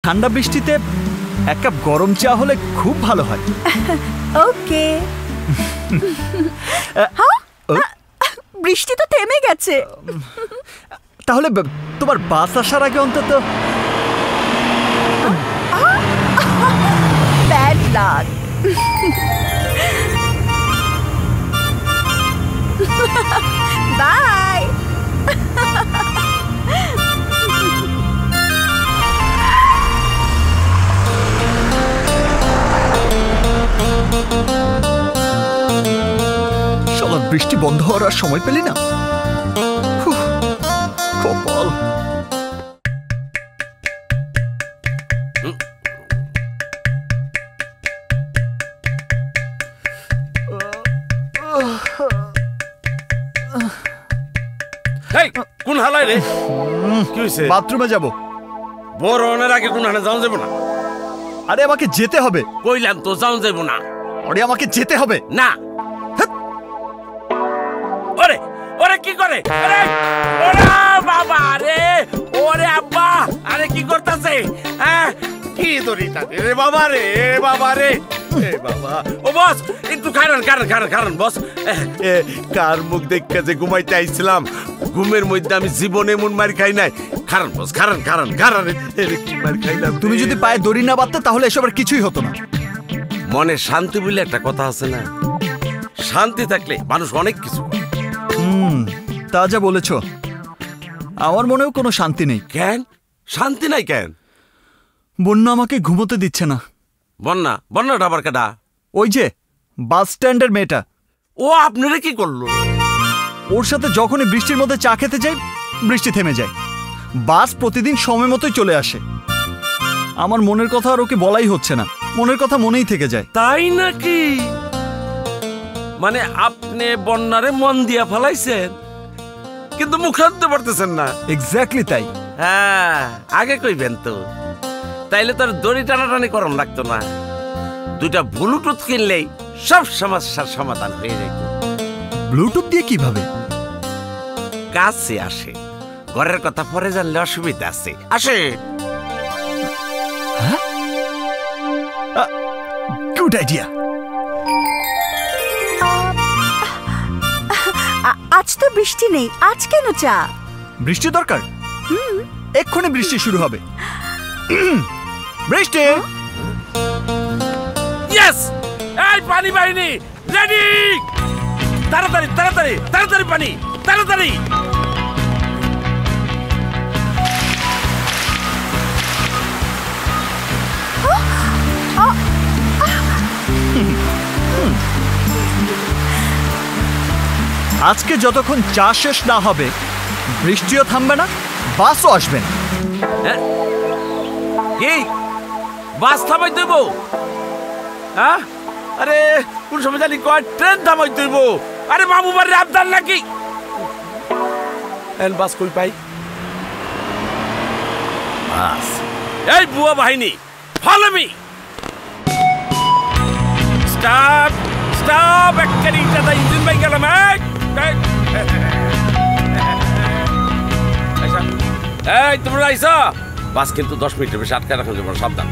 ঠান্ডা বৃষ্টিতে এক কাপ গরম চা হলে খুব ভালো হয়। ওকে। বৃষ্টি তো থেমে গেছে। তাহলে তোমার বাস আসার আগে অন্তত। Bad luck. বাই। শালা বৃষ্টি বন্ধ হওয়ার আর সময় পেলি না। কপাল। কোন হালাই রে? কি হইছে? বাথরুমে যাব। বড় অনের আগে কোন হানে যাওয়া যাব না। আরে আমাকে যেতে হবে। কইলাম তো যাওয়া যাব না। আরে আমাকে যেতে হবে। না। ওরে ওরে কি করে? আরে ওরে বাবা রে, ওরে আব্বা, আরে কি করতেছে? হ্যাঁ কি দড়িটা রে বাবা রে, বাবা রে, এ বাবা। ও বস একটু কারণ বস, কার মুখ দেখে যে ঘুমাইতে আইছিলাম, ঘুমের মধ্যে আমি জীবনে এমন মার খাই নাই। কারণ বস, কারণ কি মার খাইলাম। তুমি যদি পায়ে দড়ি না বাঁধতে তাহলে এসবের কিছুই হতো না। মনে শান্তি বলে একটা কথা আছে না, শান্তি থাকলে মানুষ অনেক কিছু। তা যা বলেছ, আমার মনেও কোনো শান্তি নেই। কেন শান্তি নাই কেন? বন্যা আমাকে ঘুমোতে দিচ্ছে না। বন্যাটা আবার কেডা? ওই যে বাস স্ট্যান্ডের মেয়েটা। ও আপনারা কি করলো? ওর সাথে যখনই বৃষ্টির মধ্যে চা খেতে যাই, বৃষ্টি থেমে যায়। বাস প্রতিদিন সময় মতোই চলে আসে। আমার মনের কথা আর ওকে বলাই হচ্ছে না, মনের কথা মনেই থেকে যায়। তাই নাকি? মানে আপনি বন্যারে মন দিয়া ফেলাইছেন কিন্তু মুখ রাখতে পারতেছেন না। এক্স্যাক্টলি তাই। হ্যাঁ আগে কইবেন তো, তাইলে তোর দড়ি টানাটানি করম লাগতো না। দুইটা ব্লুটুথ কিনলেই সব সমস্যার সমাধান হয়ে যেত। ব্লুটুথ দিয়ে কিভাবে? কাছে আসে, ঘরের কথা পরে জানলে অসুবিধা আছে। আসে। Good idea. আজ তো বৃষ্টি নেই, আজ কেন চা? বৃষ্টি দরকার। এক্ষুনি বৃষ্টি শুরু হবে। বৃষ্টি। ইয়েস, এই পানি বাহিনী রেডি। তাড়াতাড়ি পানি, তাড়াতাড়ি। আজকে যতক্ষণ চা শেষ না হবে বৃষ্টিও থামবে না, বাসও আসবে না। কি বাস থামাই দেব? হ্যাঁ আরে কোন সময় জানি কয় ট্রেন থামাই দেব। আরে মামু বাড়ির আবদার নাকি? বাস কই পাই? বাস। এই বুয়া বাহিনী ফলো মি। Stop stop. একখানি দাদা ইঞ্জিন বাই গেলাম। এই তোমরা আইসা, বাস কিন্তু 10 মিনিটের বেশি আটকা রাখা যাবে, সাবধান।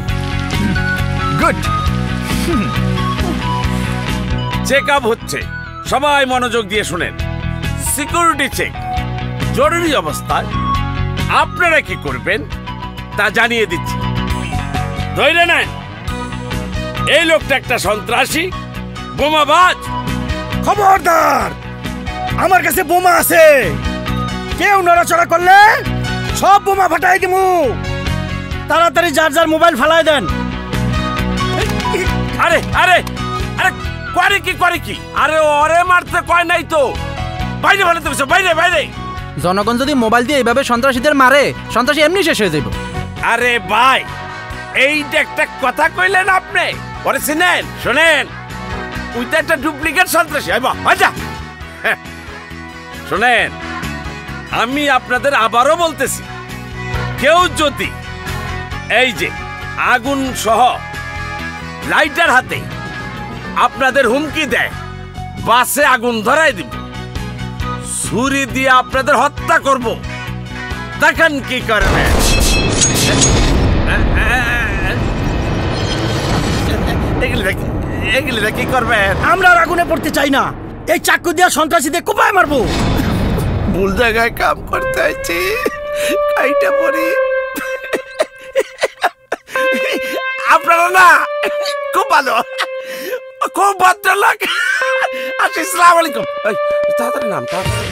গুড। চেক আপ হচ্ছে, সবাই মনোযোগ দিয়ে শুনেন। Security check. জরুরি অবস্থায় আপনারা কি করবেন তা জানিয়ে দিচ্ছি। ধরে নেন, এই লোকটা একটা সন্ত্রাসী, বোমাবাজ। খবরদার, আমার কাছে বোমা আছে। কেউ নড়াচড়া করলে সব বোমা ফাটাই দিমু। তাড়াতাড়ি যার যার মোবাইল ফালাই দেন। আরে আরে আরে করে কি? আরে ওরে মারতে কয় নাই তো, বাইরে ফালাতে বসে, বাইরে। জনগণ যদি মোবাইল দিয়ে এইভাবে সন্ত্রাসীদের মারে, সন্ত্রাসী এমনি শেষ হয়ে যাবে। আরে ভাই, এইটা একটা কথা কইলেন আপনি? ওরে চিনেন? শোনেন, ওইটা একটা ডুপ্লিকেট সন্ত্রাসী। আচ্ছা শোনেন, আমি আপনাদের আবারও বলতেছি, কেউ যদি এই যে আগুন সহ লাইটার হাতে আপনাদের হুমকি দেয়, বাসে আগুন ধরাই দিব, ছুরি দিয়ে আপনাদের হত্যা করব, দেখেন কি করবেন। এগুলিটা কি করবেন? আমরা আর আগুনে পড়তে চাই না, এই চাকু দিয়া সন্ত্রাসীদের কোপায় মারবো। ভুল জায়গায় কাম করতে হয়েছি, কাইটা পড়ি। আপনারা না খুব ভালো, খুব ভদ্রলোক। আসসালামু আলাইকুম। তাড়াতাড়ি নাম, তাড়াতাড়ি।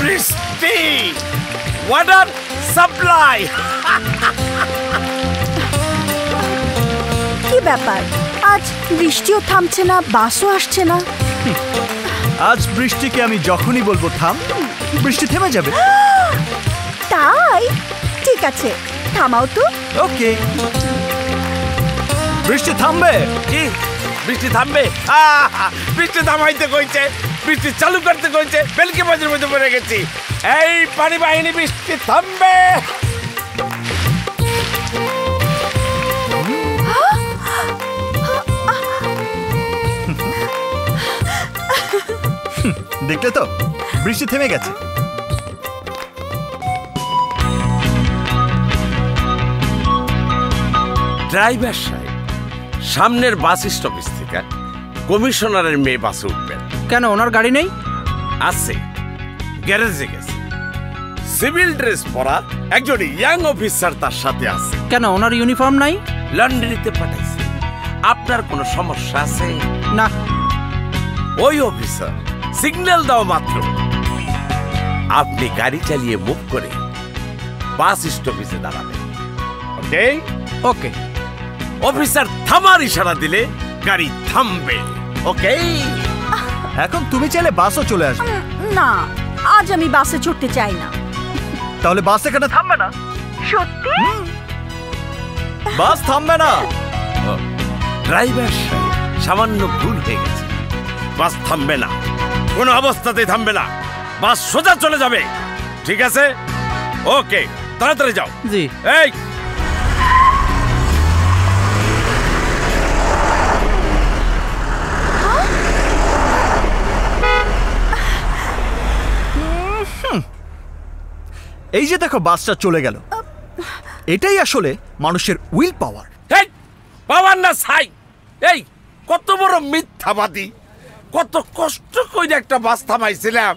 বৃষ্টি, ওয়াটার সাপ্লাই। কি ব্যাপার, আজ বৃষ্টিও থামছে না, বাসও আসছে না। আজ বৃষ্টিকে আমি যখনই বলবো থাম, বৃষ্টি থেমে যাবে। তাই ঠিক আছে, থামাও তো। ওকে, বৃষ্টি থামবে। কি বৃষ্টি থামবে? বৃষ্টি থামাইতে কইছে, বৃষ্টি চালু করতে কইছে, বেলকে বাজার মধ্যে পড়ে গেছি। এই পানি বাহিনী, বৃষ্টি থামবে। দেখলে তো, বৃষ্টি থেমে গেছে। ড্রাইভার সাহেব, সামনের বাস স্টপেজ থেকে কমিশনারের মেয়ে বাসে উঠবেন। কেন, ওনার গাড়ি নেই? আছে, গ্যারেজে গেছে। সিভিল ড্রেস পরা একজন ইয়াং অফিসার তার সাথে আছে। কেন, ওনার ইউনিফর্ম নাই? লন্ড্রিতে পাঠাইছে। আপনার কোনো সমস্যা আছে? না। ওই অফিসার সিগন্যাল দাও মাত্র আপনি গাড়ি চালিয়ে মুভ করে বাস স্টপেজে দাঁড়াবেন। ওকে ওকে। অফিসার থামার ইশারা দিলে গাড়ি থামবে। ওকে, এখন তুমি চাইলে বাসও চলে আসবে। না, আজ আমি বাসে চড়তে চাই না। তাহলে বাস এখানে থামবে না। সত্যি? বাস থামবে না। ড্রাইভার সাহেব, সামান্য ভুল হয়ে গেছে। বাস থামবে না, কোনো অবস্থাতেই থামবে না। বাস সোজা চলে যাবে। ঠিক আছে? ওকে, তাড়াতাড়ি যাও। জি। এই এই যে দেখো, বাসটা চলে গেল। এটাই আসলে মানুষের উইল পাওয়ার। এই পাওয়ার না ছাই। এই কত বড় মিথ্যাবাদী! কত কষ্ট করে একটা বাস থামাইছিলাম।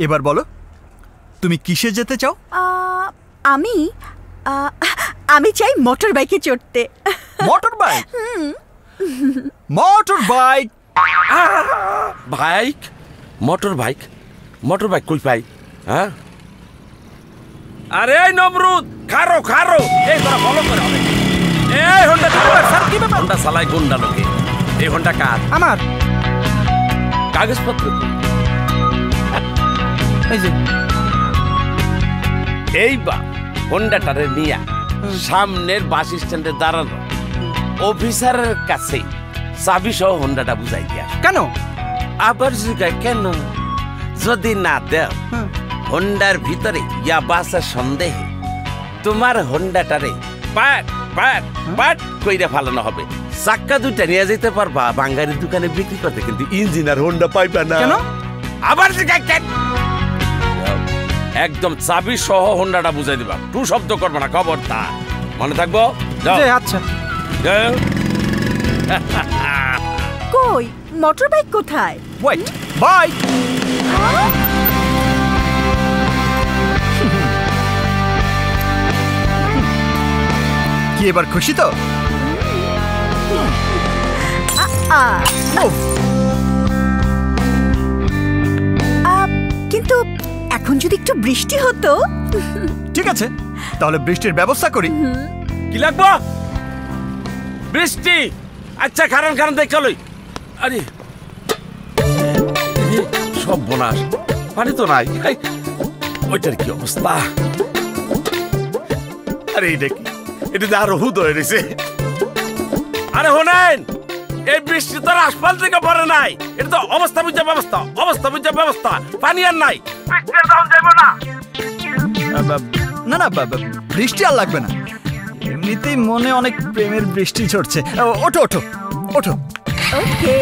এবার বলো, তুমি কিসে যেতে চাও? আমি আমি চাই মোটর বাইকে চড়তে। Motor bike? Motor bike? Bike? Motor bike? Motor bike কই পাই? হ্যাঁ, আরে এই নমরুদ, খারো খারো। এই তোরা ফলো করে হবে। এই হোন্ডা স্যার, কি ব্যাপার? হোন্ডা চালায় গুন্ডা লোকে। এই হোন্ডা কার? আমার। কাগজপত্র কই? এই যে। এইবার হোন্ডাটারে নিয়া সামনের বাস স্ট্যান্ডে দাঁড়ানো অফিসারের কাছে চাবি সহ হোন্ডাটা বুঝাই দিয়া। কেন? আবার জিজ্ঞাসা কেন? যদি না দেও, হোন্ডার ভিতরে ইয়া বাসের সন্দেহে তোমার হোন্ডাটারে পাট পাট পাট কইরা ফালানো হবে। চাক্কা দুইটা নিয়ে যেতে পারবা বাঙ্গারির দোকানে বিক্রি করতে, কিন্তু ইঞ্জিন আর হোন্ডা পাইবা না। কেন? আবার জিজ্ঞাসা কেন? একদম চাবি সহ হোন্ডাটা বুঝাই দিবা, টু শব্দ করবে না, খবরদার। মনে থাকবো? যাও। জি, আচ্ছা। যাও। কই, মোটর বাইক কোথায়? Wait, bike? কি এবার খুশি তো? কিন্তু এখন যদি একটু বৃষ্টি হতো। ঠিক আছে, তাহলে বৃষ্টির ব্যবস্থা করি। কি লাগবো? বৃষ্টি? আচ্ছা, কারণ কারণ দেখ চলই। আরে সব বোনাস, পানি তো নাই। ওইটার কি অবস্থা? আরে এই দেখি, এটা আরো হুদ হয়ে গেছে। আরে হোনেন, এই বৃষ্টি তো আসফাল থেকে পড়ে নাই। এটা তো অবস্থা বুঝা ব্যবস্থা, অবস্থা বুঝা ব্যবস্থা। পানি আর নাই, বৃষ্টি আর দাম যাইব না। না না, বৃষ্টি আর লাগবে না। এমনিতেই মনে অনেক প্রেমের বৃষ্টি ঝরছে। ওঠো ওঠো ওঠো। ওকে